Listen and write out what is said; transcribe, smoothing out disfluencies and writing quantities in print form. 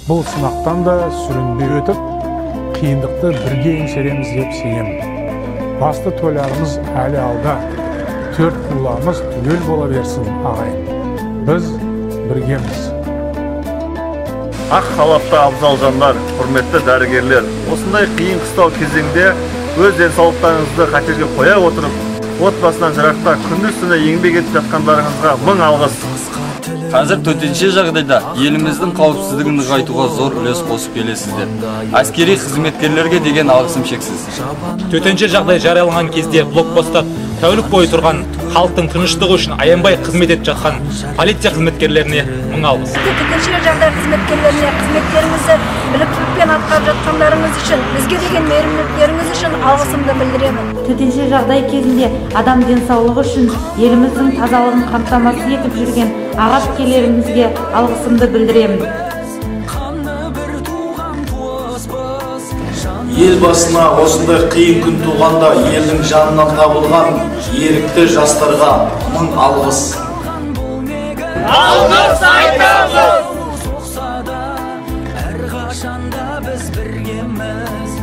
Бұл сынақтан да сүрінбей өтіп, қиындықты бірге еңсереміз деп сенемін. Басты тойларымыз әлі алда, төрт құлағымыз түгел бола берсін, ағайын. Біз біргеміз. Ақ халатты абзал жандар, құрметті дәрігерлер, осындай қиын қыстау кезеңде өз денсаулықтарыңызды қатерге қоя отырып, отбасынан жырақта күндіз-түні еңбек етіп жатқандарыңызға мың алғыс. Қазір төтенше жағдайда еліміздің қауіпсіздігін нығайтуға зор үлес қосып келесіздер. Әскери қызметкерлерге деген алғысым шексіз. Төтенше жағдай жарияланған кезде блокпостта тәулік бойы тұрған халықтың тыныштығы үшін аянбай қызмет етіп жатқан полиция қызметкерлеріне мың алғыс. Төтенше жағдай қызметкерлеріне қызметтеріңізді біліктілікпен атқарып жатқандарыңыз үшін, бізге деген мейірімділіктеріңіз үшін алғысымды білдіремін. Төтенше жағдай кезінде адам денсаулығы үшін еліміздің тазалығын қамтамасыз етіп жүрген ағаш-келерімізге алғысымды білдіремін. Ел басына осындай қиын күн туғанда елдің жанынан табылған ерікті жастарға мың алғыс. Алғыс айтамыз! Соқса да әрқашанда біз біргеміз.